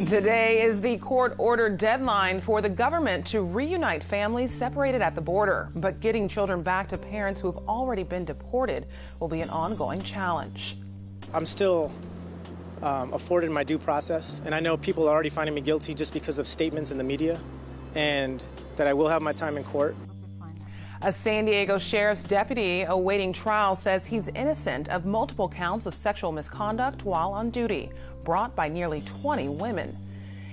Today is the court-ordered deadline for the government to reunite families separated at the border. But getting children back to parents who have already been deported will be an ongoing challenge. I'm still afforded my due process, and I know people are already finding me guilty just because of statements in the media, and that I will have my time in court. A San Diego sheriff's deputy awaiting trial says he's innocent of multiple counts of sexual misconduct while on duty, brought by nearly 20 women.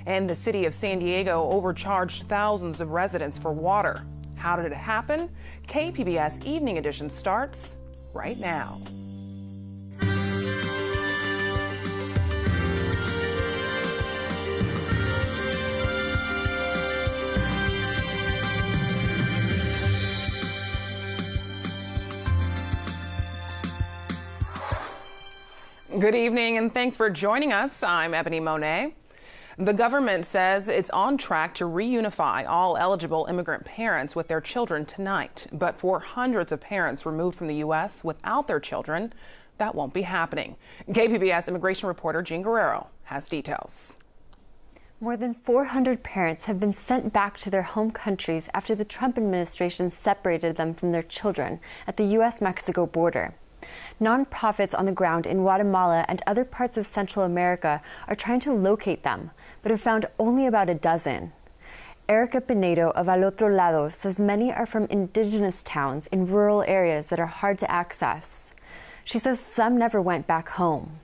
And the city of San Diego overcharged thousands of residents for water. How did it happen? KPBS Evening Edition starts right now. Good evening and thanks for joining us. I'm Ebony Monet. The government says it's on track to reunify all eligible immigrant parents with their children tonight. But for hundreds of parents removed from the U.S. without their children, that won't be happening. KPBS immigration reporter Jean Guerrero has details. More than 400 parents have been sent back to their home countries after the Trump administration separated them from their children at the U.S.-Mexico border. Nonprofits on the ground in Guatemala and other parts of Central America are trying to locate them, but have found only about a dozen. Erica Pinedo of Al Otro Lado says many are from indigenous towns in rural areas that are hard to access. She says some never went back home.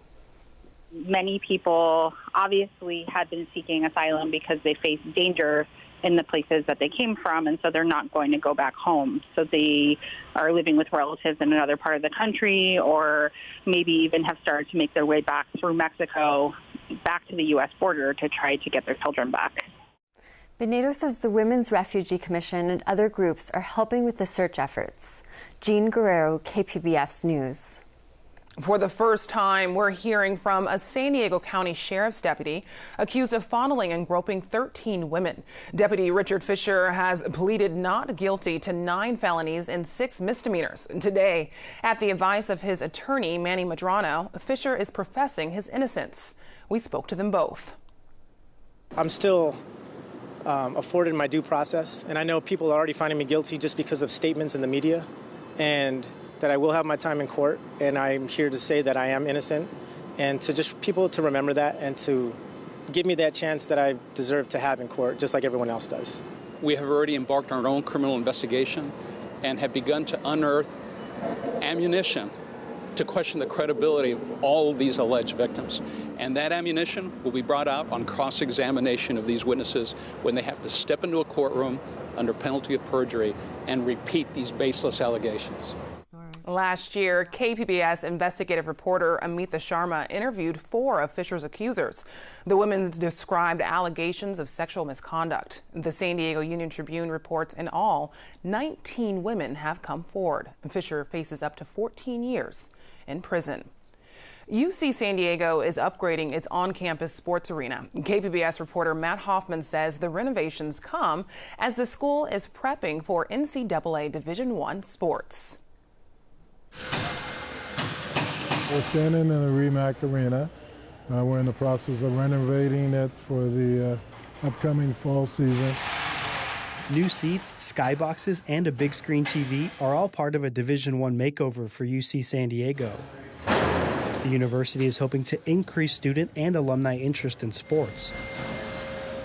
Many people obviously had been seeking asylum because they faced danger in the places that they came from, and so they're not going to go back home. So they are living with relatives in another part of the country, or maybe even have started to make their way back through Mexico, back to the U.S. border to try to get their children back. Pinedo says the Women's Refugee Commission and other groups are helping with the search efforts. Jean Guerrero, KPBS News. For the first time, we're hearing from a San Diego County Sheriff's deputy accused of fondling and groping 13 women. Deputy Richard Fisher has pleaded not guilty to 9 felonies and 6 misdemeanors. Today, at the advice of his attorney, Manny Medrano, Fisher is professing his innocence. We spoke to them both. I'm still afforded my due process, and I know people are already finding me guilty just because of statements in the media, and that I will have my time in court, and I'm here to say that I am innocent, and to just people to remember that and to give me that chance that I deserve to have in court, just like everyone else does. We have already embarked on our own criminal investigation and have begun to unearth ammunition to question the credibility of all of these alleged victims. And that ammunition will be brought out on cross-examination of these witnesses when they have to step into a courtroom under penalty of perjury and repeat these baseless allegations. Last year, KPBS investigative reporter Amita Sharma interviewed 4 of Fisher's accusers. The women described allegations of sexual misconduct. The San Diego Union Tribune reports in all, 19 women have come forward. Fisher faces up to 14 years in prison. UC San Diego is upgrading its on-campus sports arena. KPBS reporter Matt Hoffman says the renovations come as the school is prepping for NCAA Division I sports. We're standing in the REMAC Arena. We're in the process of renovating it for the upcoming fall season. New seats, skyboxes, and a big screen TV are all part of a Division I makeover for UC San Diego. The university is hoping to increase student and alumni interest in sports.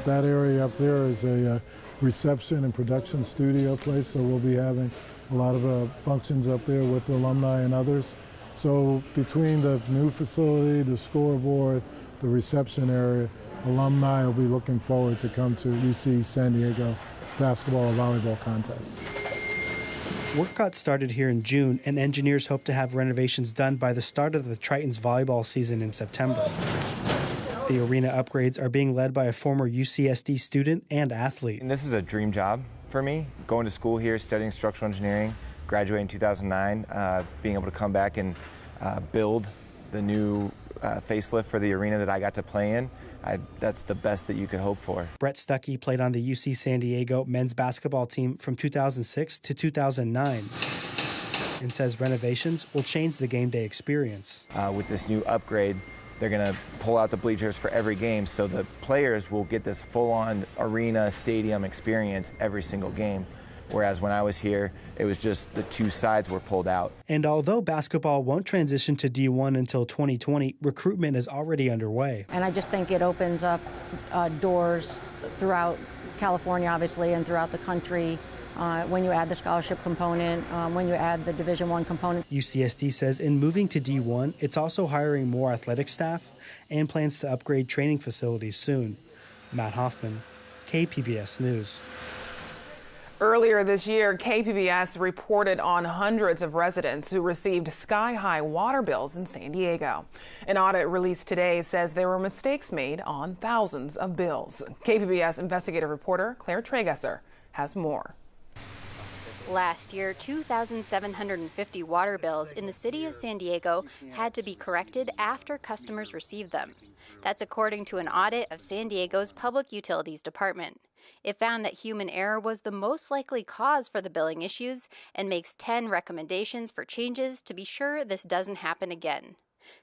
That area up there is a reception and production studio place, so we'll be having a lot of functions up there with the alumni and others. So between the new facility, the scoreboard, the reception area, alumni will be looking forward to come to UC San Diego basketball and volleyball contests. Work got started here in June, and engineers hope to have renovations done by the start of the Tritons volleyball season in September. The arena upgrades are being led by a former UCSD student and athlete. And this is a dream job for me, going to school here, studying structural engineering, graduating in 2009, being able to come back and build the new facelift for the arena that I got to play in. That's the best that you could hope for. Brett Stuckey played on the UC San Diego men's basketball team from 2006 to 2009 and says renovations will change the game day experience. With this new upgrade, They're going to pull out the bleachers for every game, so the players will get this full-on arena stadium experience every single game. Whereas when I was here, it was just the two sides were pulled out. And although basketball won't transition to D1 until 2020, recruitment is already underway. And I just think it opens up doors throughout California, obviously, and throughout the country. When you add the scholarship component, when you add the Division I component. UCSD says in moving to D1, it's also hiring more athletic staff and plans to upgrade training facilities soon. Matt Hoffman, KPBS News. Earlier this year, KPBS reported on hundreds of residents who received sky-high water bills in San Diego. An audit released today says there were mistakes made on thousands of bills. KPBS investigative reporter Claire Tragesser has more. Last year, 2,750 water bills in the city of San Diego had to be corrected after customers received them. That's according to an audit of San Diego's Public Utilities Department. It found that human error was the most likely cause for the billing issues and makes 10 recommendations for changes to be sure this doesn't happen again.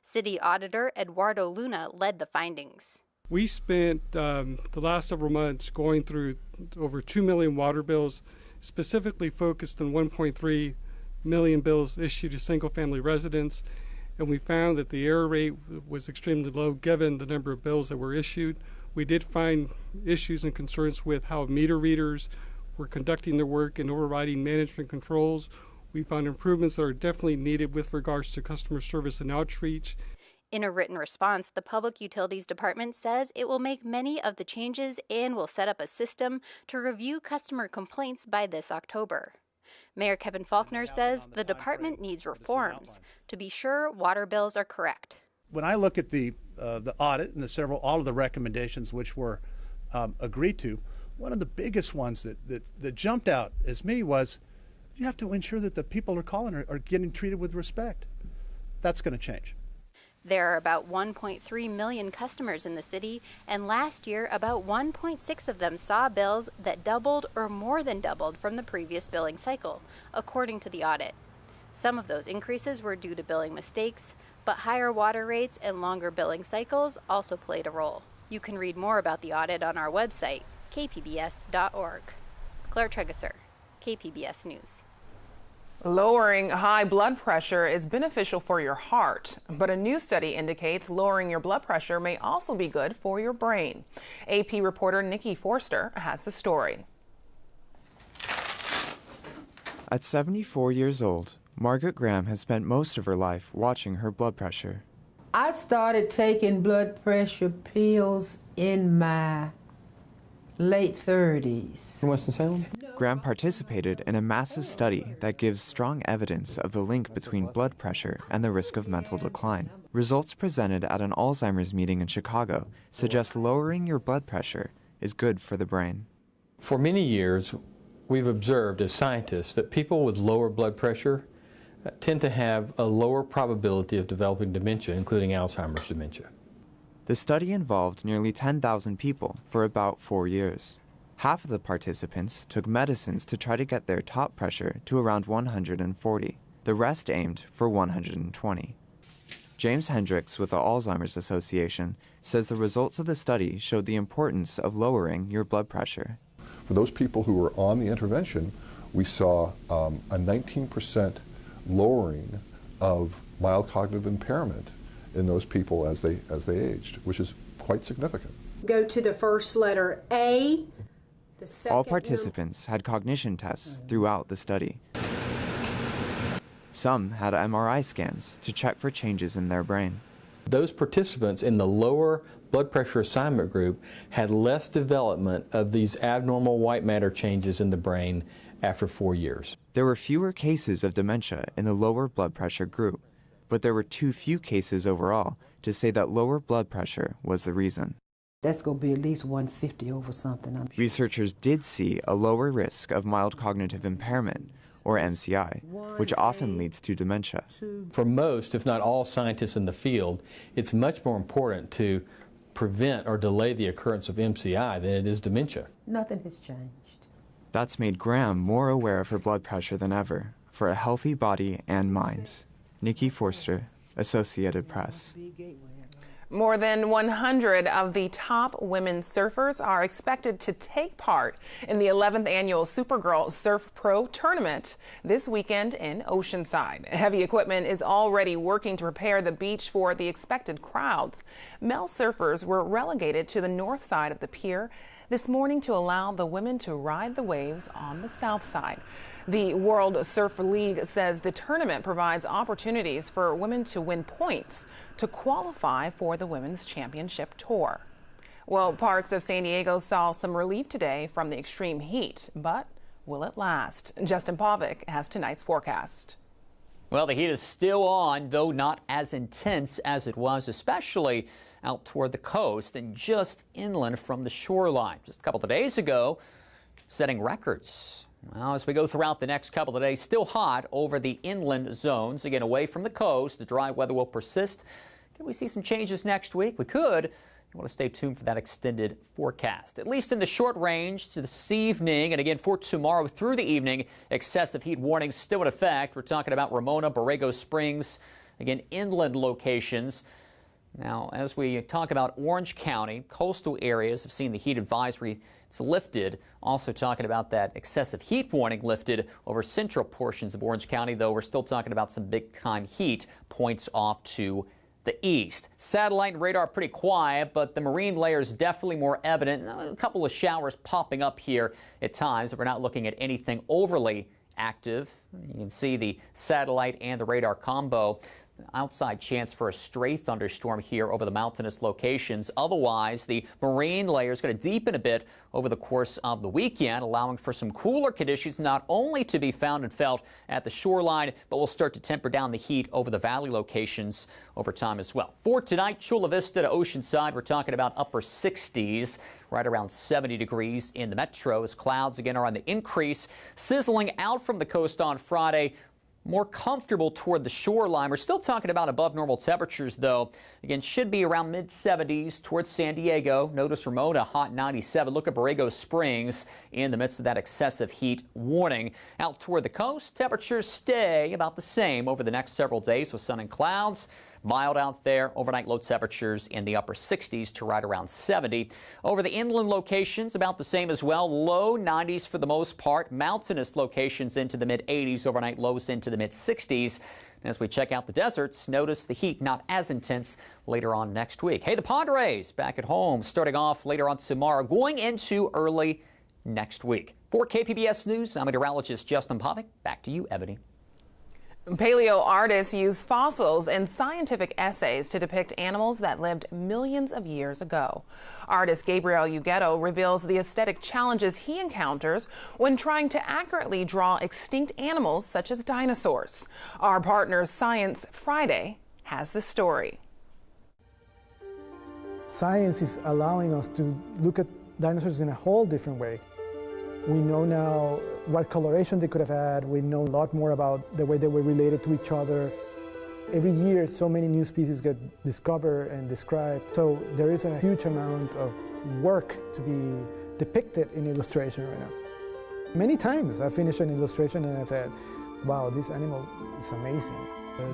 City Auditor Eduardo Luna led the findings. We spent the last several months going through over 2 million water bills, specifically focused on 1.3 million bills issued to single-family residents, and we found that the error rate was extremely low given the number of bills that were issued. We did find issues and concerns with how meter readers were conducting their work and overriding management controls. We found improvements that are definitely needed with regards to customer service and outreach. In a written response, the Public Utilities Department says it will make many of the changes and will set up a system to review customer complaints by this October. Mayor Kevin Faulkner says the department needs reforms to be sure water bills are correct. When I look at the audit and all of the recommendations which were agreed to, one of the biggest ones that jumped out as me was you have to ensure that the people who are calling are getting treated with respect. That's going to change. There are about 1.3 million customers in the city, and last year about 1.6 of them saw bills that doubled or more than doubled from the previous billing cycle, according to the audit. Some of those increases were due to billing mistakes, but higher water rates and longer billing cycles also played a role. You can read more about the audit on our website, kpbs.org. Claire Tragesser, KPBS News. Lowering high blood pressure is beneficial for your heart, but a new study indicates lowering your blood pressure may also be good for your brain. AP reporter Nikki Forster has the story. At 74 years old, Margaret Graham has spent most of her life watching her blood pressure. I started taking blood pressure pills in my late 30s. In Winston-Salem? Graham participated in a massive study that gives strong evidence of the link between blood pressure and the risk of mental decline. Results presented at an Alzheimer's meeting in Chicago suggest lowering your blood pressure is good for the brain. For many years, we've observed as scientists that people with lower blood pressure tend to have a lower probability of developing dementia, including Alzheimer's dementia. The study involved nearly 10,000 people for about 4 years. Half of the participants took medicines to try to get their top pressure to around 140. The rest aimed for 120. James Hendricks with the Alzheimer's Association says the results of the study showed the importance of lowering your blood pressure. For those people who were on the intervention, we saw a 19% lowering of mild cognitive impairment in those people as they aged, which is quite significant. Go to the first letter A. All participants had cognition tests throughout the study. Some had MRI scans to check for changes in their brain. Those participants in the lower blood pressure assignment group had less development of these abnormal white matter changes in the brain after 4 years. There were fewer cases of dementia in the lower blood pressure group, but there were too few cases overall to say that lower blood pressure was the reason. That's going to be at least 150 over something, I'm sure. Researchers did see a lower risk of mild cognitive impairment, or MCI, which often leads to dementia. For most, if not all scientists in the field, it's much more important to prevent or delay the occurrence of MCI than it is dementia. Nothing has changed. That's made Graham more aware of her blood pressure than ever, for a healthy body and mind. Nikki Forster, Associated Press. More than 100 of the top women surfers are expected to take part in the 11th annual Supergirl Surf Pro tournament this weekend in Oceanside. Heavy equipment is already working to prepare the beach for the expected crowds. Male surfers were relegated to the north side of the pier this morning to allow the women to ride the waves on the south side. The World Surf League says the tournament provides opportunities for women to win points to qualify for the Women's Championship Tour. Well, parts of San Diego saw some relief today from the extreme heat, but will it last? Justin Pavic has tonight's forecast. Well, the heat is still on, though not as intense as it was, especially out toward the coast and just inland from the shoreline. Just a couple of days ago, setting records. Well, as we go throughout the next couple of days, still hot over the inland zones. Again, away from the coast, the dry weather will persist. Can we see some changes next week? We could. You want to stay tuned for that extended forecast. At least in the short range to this evening, and again for tomorrow through the evening, excessive heat warnings still in effect. We're talking about Ramona, Borrego Springs, again, inland locations. Now, as we talk about Orange County, coastal areas have seen the heat advisory lifted. Also talking about that excessive heat warning lifted over central portions of Orange County, though we're still talking about some big-time heat points off to the east. Satellite and radar pretty quiet, but the marine layer is definitely more evident. A couple of showers popping up here at times. We're not looking at anything overly active. You can see the satellite and the radar combo. Outside chance for a stray thunderstorm here over the mountainous locations. Otherwise, the marine layer is going to deepen a bit over the course of the weekend, allowing for some cooler conditions not only to be found and felt at the shoreline, but will start to temper down the heat over the valley locations over time as well. For tonight, Chula Vista to Oceanside, we're talking about upper 60s, right around 70 degrees in the metro as clouds again are on the increase, sizzling out from the coast on Friday. More comfortable toward the shoreline. We're still talking about above normal temperatures, though. Again, should be around mid-70s towards San Diego. Notice Ramona, hot 97. Look at Borrego Springs in the midst of that excessive heat warning. Out toward the coast, temperatures stay about the same over the next several days with sun and clouds. Mild out there. Overnight low temperatures in the upper 60s to right around 70. Over the inland locations, about the same as well. Low 90s for the most part. Mountainous locations into the mid-80s. Overnight lows into the mid-60s. As we check out the deserts, notice the heat not as intense later on next week. Hey, the Padres back at home starting off later on tomorrow, going into early next week. For KPBS News, I'm meteorologist Justin Pavic. Back to you, Ebony. Paleo artists use fossils and scientific essays to depict animals that lived millions of years ago. Artist Gabriel Ugueto reveals the aesthetic challenges he encounters when trying to accurately draw extinct animals such as dinosaurs. Our partner Science Friday has the story. Science is allowing us to look at dinosaurs in a whole different way. We know now what coloration they could have had. We know a lot more about the way they were related to each other. Every year, so many new species get discovered and described. So there is a huge amount of work to be depicted in illustration right now. Many times I finished an illustration and I said, wow, this animal is amazing.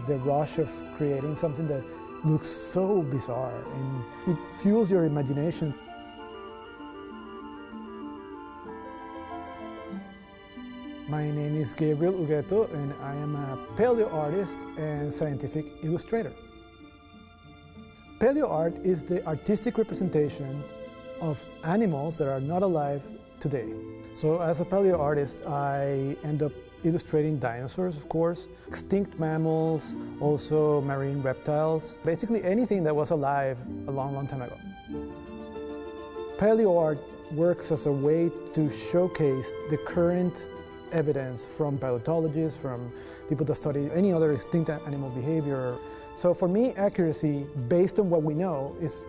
The rush of creating something that looks so bizarre, and it fuels your imagination. My name is Gabriel Ugueto, and I am a paleo artist and scientific illustrator. Paleo art is the artistic representation of animals that are not alive today. So as a paleo artist, I end up illustrating dinosaurs, of course, extinct mammals, also marine reptiles, basically anything that was alive a long, long time ago. Paleo art works as a way to showcase the current evidence from paleontologists, from people that study any other extinct animal behavior. So for me, accuracy, based on what we know, is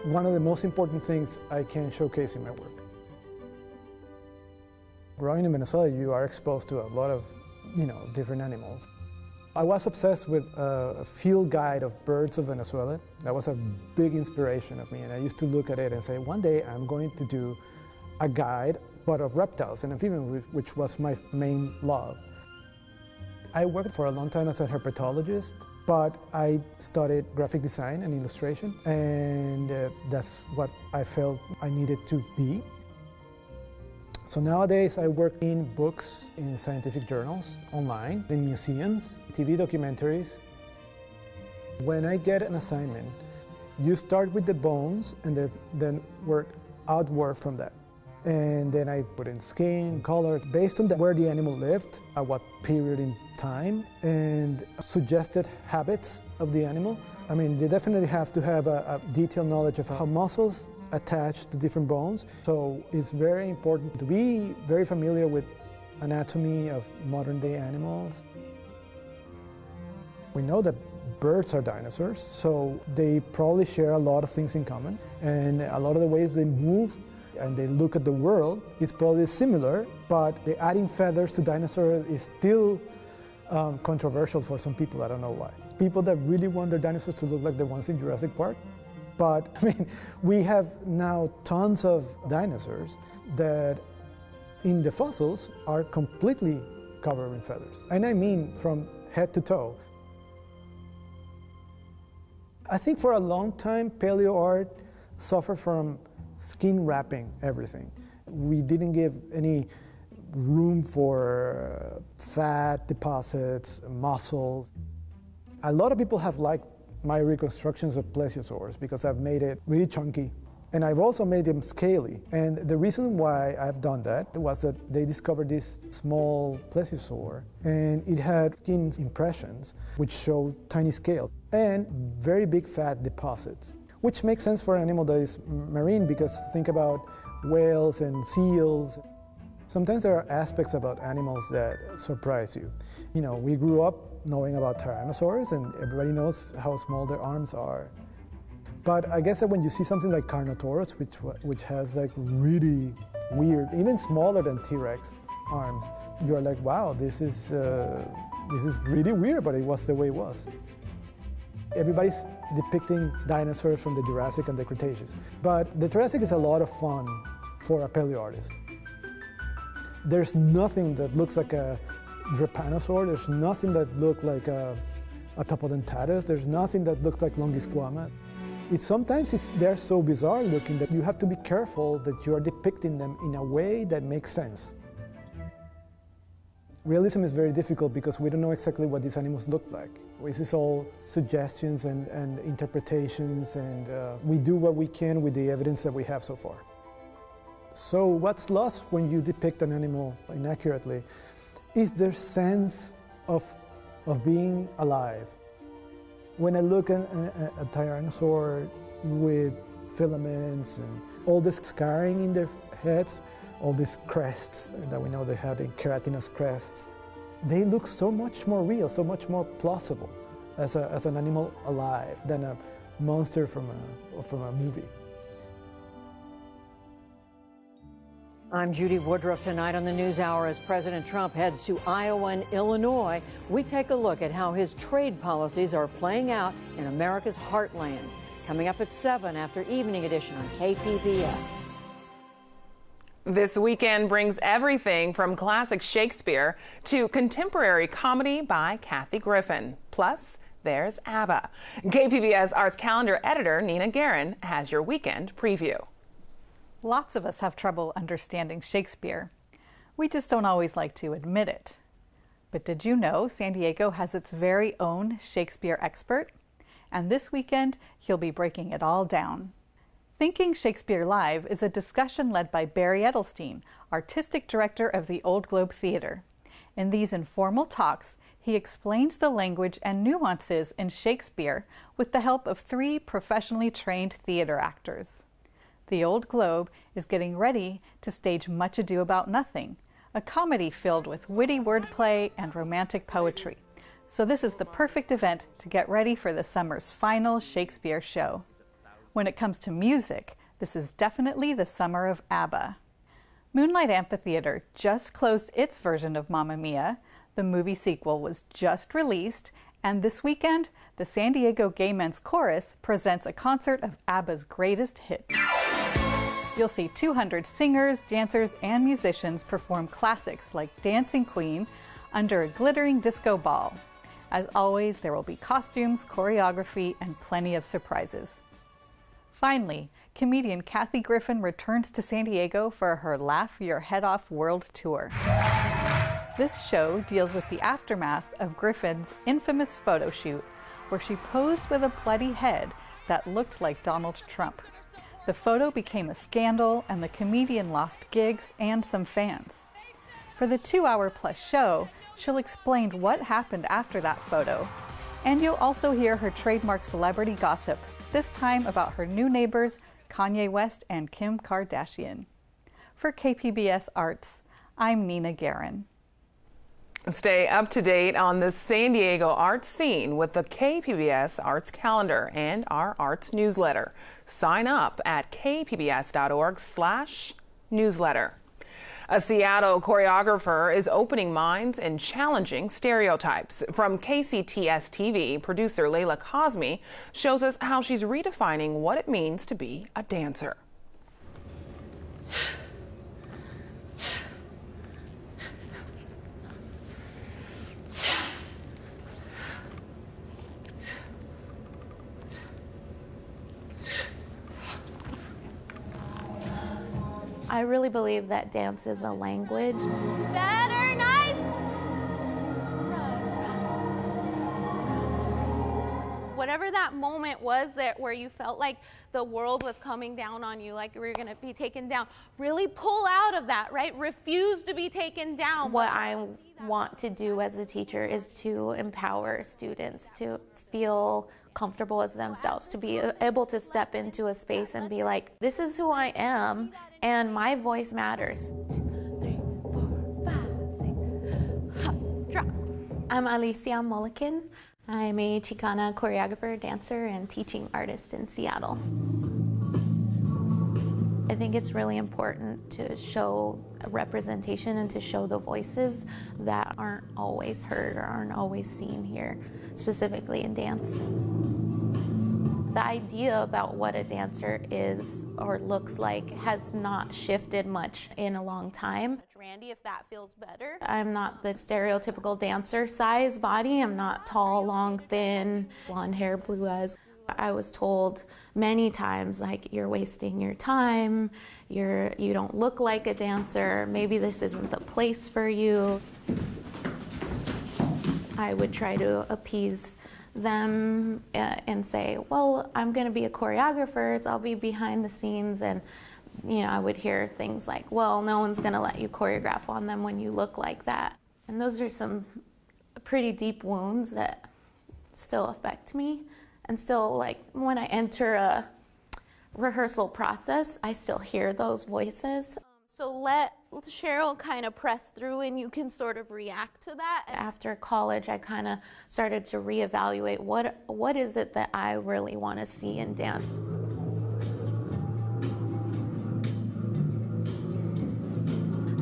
one of the most important things I can showcase in my work. Growing in Venezuela, you are exposed to a lot of, different animals. I was obsessed with a field guide of birds of Venezuela. That was a big inspiration of me, and I used to look at it and say, one day I'm going to do a guide but of reptiles and amphibians, which was my main love. I worked for a long time as a herpetologist, But I studied graphic design and illustration, and that's what I felt I needed to be. So nowadays I work in books, in scientific journals, online, in museums, TV documentaries. When I get an assignment, you start with the bones and then work outward from that. And then I put in skin, color, based on where the animal lived, at what period in time, and suggested habits of the animal. I mean, they definitely have to have a detailed knowledge of how muscles attach to different bones. So it's very important to be very familiar with anatomy of modern day animals. We know that birds are dinosaurs, so they probably share a lot of things in common, and a lot of the ways they move and they look at the world is probably similar, but the adding feathers to dinosaurs is still controversial for some people. I don't know why. People that really want their dinosaurs to look like the ones in Jurassic Park. But I mean, we have now tons of dinosaurs that in the fossils are completely covered in feathers. And I mean from head to toe. I think for a long time, paleo art suffered from skin wrapping everything. We didn't give any room for fat deposits, muscles. A lot of people have liked my reconstructions of plesiosaurs because I've made it really chunky. And I've also made them scaly. And the reason why I've done that was that they discovered this small plesiosaur, and it had skin impressions which showed tiny scales and very big fat deposits, which makes sense for an animal that is marine, because think about whales and seals. Sometimes there are aspects about animals that surprise you. You know, we grew up knowing about tyrannosaurs, and everybody knows how small their arms are. But I guess that when you see something like Carnotaurus, which has like really weird, even smaller than T-Rex arms, you're like, wow, this is really weird, but it was the way it was. Everybody's depicting dinosaurs from the Jurassic and the Cretaceous, but the Jurassic is a lot of fun for a paleo artist. There's nothing that looks like a Drepanosaur. There's nothing that looked like a Topodentatus. There's nothing that looked like Longisquama. Sometimes they're so bizarre looking that you have to be careful that you are depicting them in a way that makes sense. Realism is very difficult because we don't know exactly what these animals look like. This is all suggestions and interpretations, and we do what we can with the evidence that we have so far. So what's lost when you depict an animal inaccurately is their sense of being alive. When I look at a tyrannosaur with filaments and all this scarring in their heads, all these crests that we know they have, in keratinous crests, they look so much more real, so much more plausible as an animal alive than a monster from a movie. I'm Judy Woodruff. Tonight on the NewsHour, as President Trump heads to Iowa and Illinois, we take a look at how his trade policies are playing out in America's heartland. Coming up at 7 after Evening Edition on KPBS. This weekend brings everything from classic Shakespeare to contemporary comedy by Kathy Griffin. Plus, there's ABBA. KPBS Arts Calendar editor Nina Guerin has your weekend preview. Lots of us have trouble understanding Shakespeare. We just don't always like to admit it. But did you know San Diego has its very own Shakespeare expert? And this weekend, he'll be breaking it all down. Thinking Shakespeare Live is a discussion led by Barry Edelstein, artistic director of the Old Globe Theater. In these informal talks, he explains the language and nuances in Shakespeare with the help of 3 professionally trained theater actors. The Old Globe is getting ready to stage Much Ado About Nothing, a comedy filled with witty wordplay and romantic poetry. So this is the perfect event to get ready for the summer's final Shakespeare show. When it comes to music, this is definitely the summer of ABBA. Moonlight Amphitheater just closed its version of Mamma Mia. The movie sequel was just released, and this weekend, the San Diego Gay Men's Chorus presents a concert of ABBA's greatest hits. You'll see 200 singers, dancers, and musicians perform classics like Dancing Queen under a glittering disco ball. As always, there will be costumes, choreography, and plenty of surprises. Finally, comedian Kathy Griffin returns to San Diego for her Laugh Your Head Off World Tour. This show deals with the aftermath of Griffin's infamous photo shoot, where she posed with a bloody head that looked like Donald Trump. The photo became a scandal, and the comedian lost gigs and some fans. For the 2-hour-plus show, she'll explain what happened after that photo. And you'll also hear her trademark celebrity gossip, this time about her new neighbors, Kanye West and Kim Kardashian. For KPBS Arts, I'm Nina Guerin. Stay up to date on the San Diego arts scene with the KPBS Arts Calendar and our arts newsletter. Sign up at kpbs.org/newsletter. A Seattle choreographer is opening minds and challenging stereotypes. From KCTS TV, producer Layla Cosme shows us how she's redefining what it means to be a dancer. I really believe that dance is a language. Better, nice! Whatever that moment was where you felt like the world was coming down on you, like you were gonna be taken down, really pull out of that, right? Refuse to be taken down. What I want to do as a teacher is to empower students to feel comfortable as themselves, to be able to step into a space and be like, this is who I am, and my voice matters. 2, 3, 4, 5, 6, hop, drop. I'm Alicia Mulliken. I'm a Chicana choreographer, dancer, and teaching artist in Seattle. I think it's really important to show representation and to show the voices that aren't always heard or aren't always seen here, specifically in dance. The idea about what a dancer is or looks like has not shifted much in a long time. Randy, if that feels better. I'm not the stereotypical dancer size body. I'm not tall, long, thin, blonde hair, blue eyes. I was told many times, like, you're wasting your time, you don't look like a dancer, maybe this isn't the place for you. I would try to appease them and say, well, I'm going to be a choreographer, so I'll be behind the scenes, and I would hear things like, well, no one's going to let you choreograph on them when you look like that. And those are some pretty deep wounds that still affect me, and still, like, when I enter a rehearsal process, I still hear those voices. So let Cheryl kind of press through and you can sort of react to that. After college, I kind of started to reevaluate what is it that I really want to see in dance.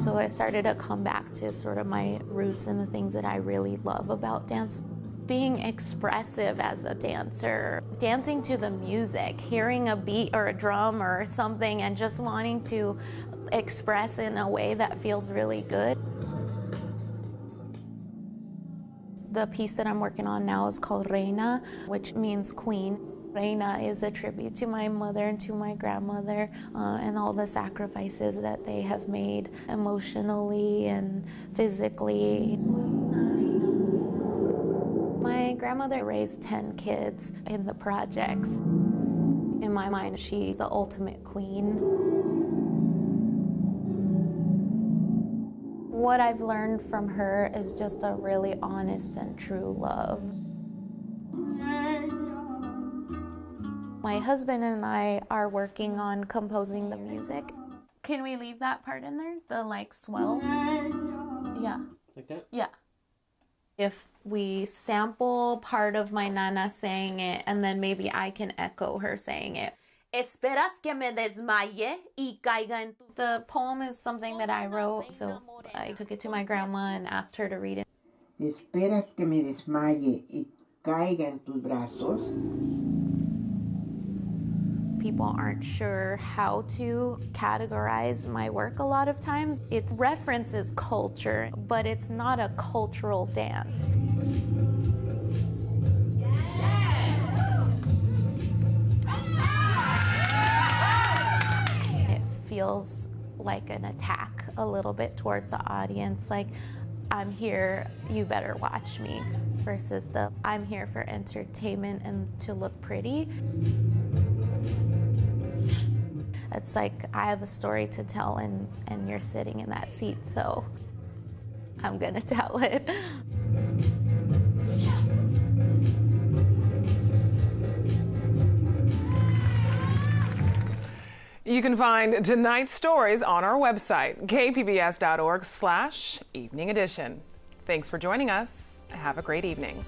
So I started to come back to sort of my roots and the things that I really love about dance. Being expressive as a dancer, dancing to the music, hearing a beat or a drum or something and just wanting to express in a way that feels really good. The piece that I'm working on now is called Reina, which means queen. Reina is a tribute to my mother and to my grandmother and all the sacrifices that they have made emotionally and physically. My grandmother raised 10 kids in the projects. In my mind, she's the ultimate queen. What I've learned from her is just a really honest and true love. My husband and I are working on composing the music. Can we leave that part in there? The swell? Yeah. Like that? Yeah. If we sample part of my nana saying it, and then maybe I can echo her saying it. Esperas que me desmaye y caiga en tu... The poem is something that I wrote, so I took it to my grandma and asked her to read it. Esperas que me desmaye y caiga en tus brazos. People aren't sure how to categorize my work a lot of times. It references culture, but it's not a cultural dance. feels like an attack a little bit towards the audience, like, I'm here, you better watch me, versus the I'm here for entertainment and to look pretty. It's like I have a story to tell and you're sitting in that seat, so I'm gonna tell it. You can find tonight's stories on our website, kpbs.org/evening edition. Thanks for joining us. Have a great evening.